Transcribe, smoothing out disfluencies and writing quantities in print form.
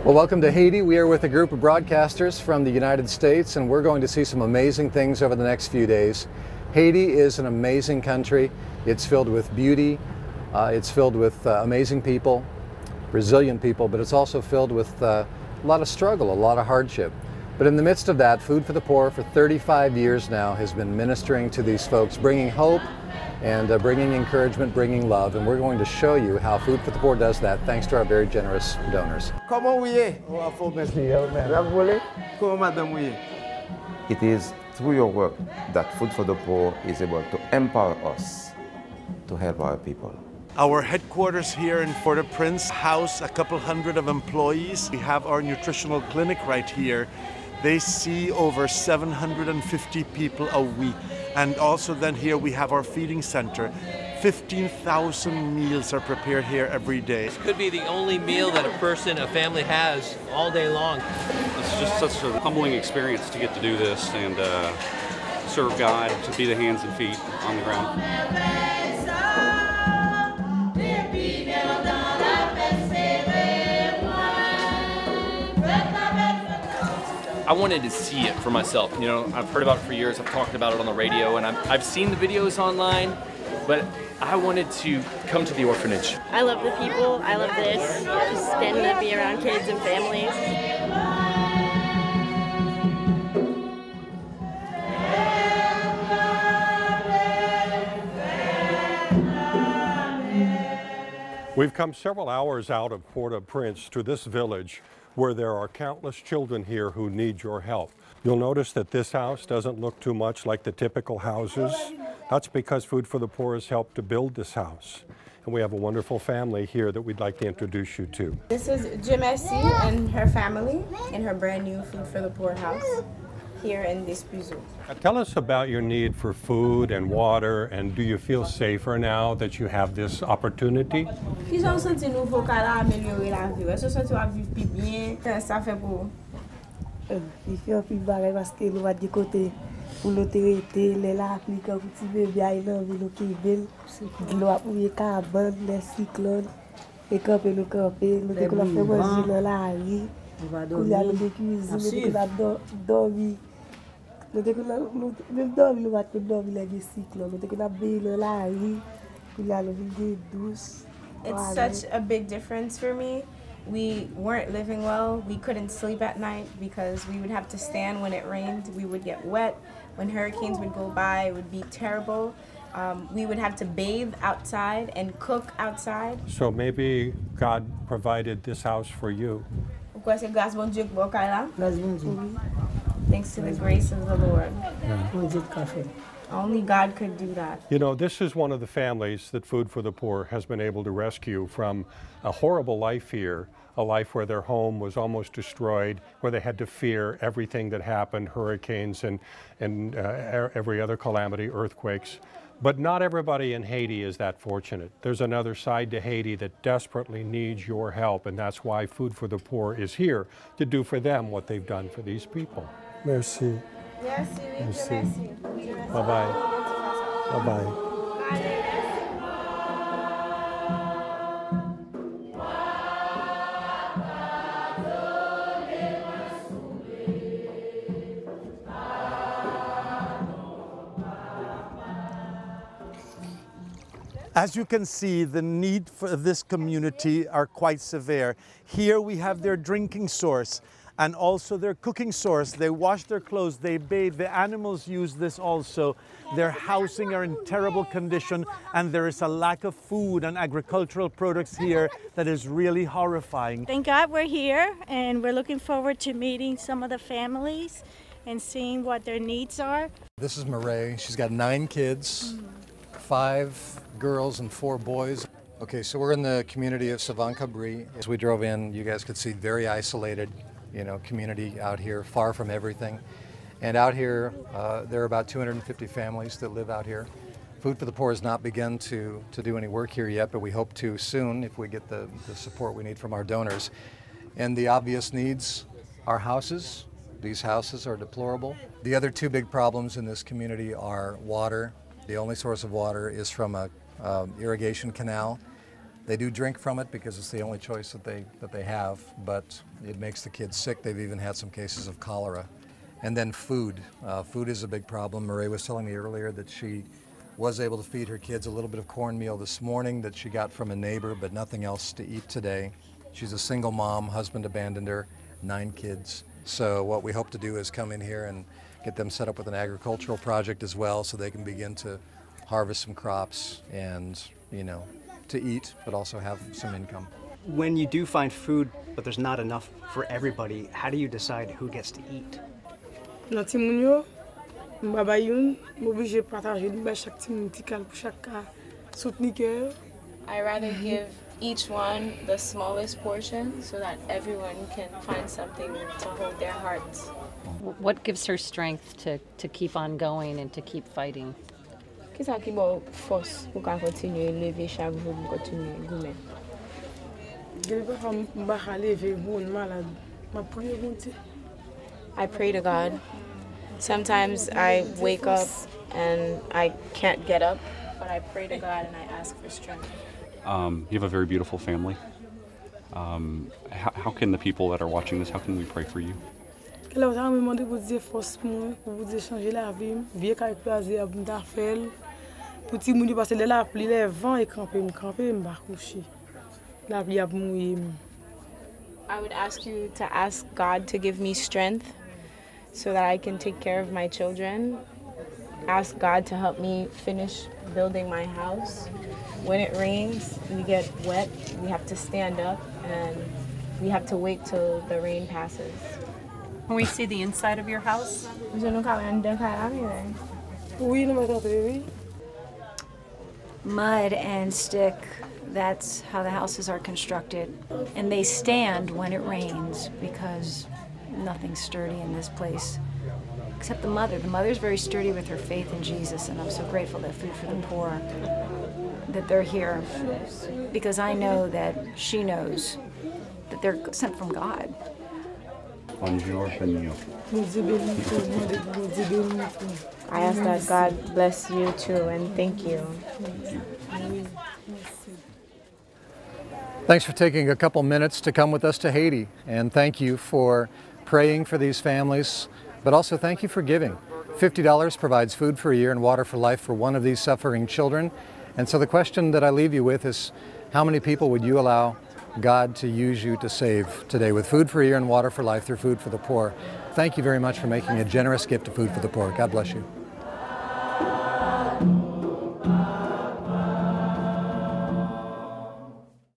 Well, welcome to Haiti. We are with a group of broadcasters from the United States, and we're going to see some amazing things over the next few days. Haiti is an amazing country. It's filled with beauty. It's filled with amazing people, resilient people, but it's also filled with a lot of struggle, a lot of hardship. But in the midst of that, Food for the Poor for 35 years now has been ministering to these folks, bringing hope and bringing encouragement, bringing love. And we're going to show you how Food for the Poor does that thanks to our very generous donors. Comment vous êtes? Comment madame vous êtes? It is through your work that Food for the Poor is able to empower us to help our people. Our headquarters here in Port-au-Prince house a couple hundred of employees. We have our nutritional clinic right here. They see over 750 people a week. And also then here we have our feeding center. 15,000 meals are prepared here every day. This could be the only meal that a family has all day long. It's just such a humbling experience to get to do this and serve God, to be the hands and feet on the ground. I wanted to see it for myself. You know, I've heard about it for years, I've talked about it on the radio, and I've seen the videos online, but I wanted to come to the orphanage. I love the people, I love this, just getting to be around kids and families. We've come several hours out of Port-au-Prince to this village where there are countless children here who need your help. You'll notice that this house doesn't look too much like the typical houses. That's because Food for the Poor has helped to build this house. And we have a wonderful family here that we'd like to introduce you to. This is Jemessi and her family in her brand new Food for the Poor house here in this Puzo. Tell us about your need for food and water, and do you feel safer now that you have this opportunity? Ils ont senti nous faut qu'elle améliorer la vie. Est-ce que senti à vivre plus bien? Ça fait pour il fait plus bagarre parce que nous va de côté pour l'autorité les la appliquer pour petit bébé il a envie qui belle de l'eau pour les carbone les cyclones et camper nous de qu'on fait manger dans la rue pour y aller de cuisine de dormir même dormir nous va dormir les cyclones de qu'on a bien dans la rue pour y aller de douce. It's such a big difference for me. We weren't living well. We couldn't sleep at night because we would have to stand when it rained. We would get wet. When hurricanes would go by, it would be terrible. We would have to bathe outside and cook outside. So maybe God provided this house for you. Thanks to the grace of the Lord. Only God could do that. You know, this is one of the families that Food for the Poor has been able to rescue from a horrible life here, a life where their home was almost destroyed, where they had to fear everything that happened, hurricanes and every other calamity, earthquakes. But not everybody in Haiti is that fortunate. There's another side to Haiti that desperately needs your help, and that's why Food for the Poor is here to do for them what they've done for these people. Merci. Merci. Bye-bye. Bye-bye. As you can see, the need for this community are quite severe. Here we have their drinking source and also their cooking source. They wash their clothes, they bathe, the animals use this also. Their housing are in terrible condition, and there is a lack of food and agricultural products here that is really horrifying. Thank God we're here, and we're looking forward to meeting some of the families and seeing what their needs are. This is Marie. She's got 9 kids, 5 girls and 4 boys. Okay, so we're in the community of Savan-Cabri. As we drove in, you guys could see very isolated, you know, community out here, far from everything. And out here, there are about 250 families that live out here. Food for the Poor has not begun to do any work here yet, but we hope to soon if we get the support we need from our donors. And the obvious needs are houses. These houses are deplorable. The other 2 big problems in this community are water. The only source of water is from a irrigation canal. They do drink from it because it's the only choice that they have, but it makes the kids sick. They've even had some cases of cholera. And then food. Food is a big problem. Marie was telling me earlier that she was able to feed her kids a little bit of cornmeal this morning that she got from a neighbor, but nothing else to eat today. She's a single mom, husband abandoned her, 9 kids. So what we hope to do is come in here and get them set up with an agricultural project as well so they can begin to harvest some crops and, you know, to eat, but also have some income. When you do find food, but there's not enough for everybody, how do you decide who gets to eat? I rather give each one the smallest portion so that everyone can find something to hold their hearts. What gives her strength to keep on going and to keep fighting? Qu'est-ce qui m'a force pour continuer lever chaque jour pour continuer gourmet? I pray to God. Sometimes I wake up and I can't get up, but I pray to God and I ask for strength. You have a very beautiful family. How can the people that are watching this, how can we pray for you? I would ask you to ask God to give me strength so that I can take care of my children. Ask God to help me finish building my house. When it rains, we get wet, we have to stand up and we have to wait till the rain passes. Can we see the inside of your house? Mud and stick, that's how the houses are constructed. And they stand when it rains because nothing's sturdy in this place. Except the mother. The mother's very sturdy with her faith in Jesus, and I'm so grateful that Food for the Poor, that they're here, because I know that she knows that they're sent from God. I ask that God bless you too, and thank you. Thanks for taking a couple minutes to come with us to Haiti, and thank you for praying for these families, but also thank you for giving. $50 provides food for a year and water for life for one of these suffering children. And so the question that I leave you with is, how many people would you allow God to use you to save today with food for a year and water for life through Food for the Poor? Thank you very much for making a generous gift to Food for the Poor. God bless you.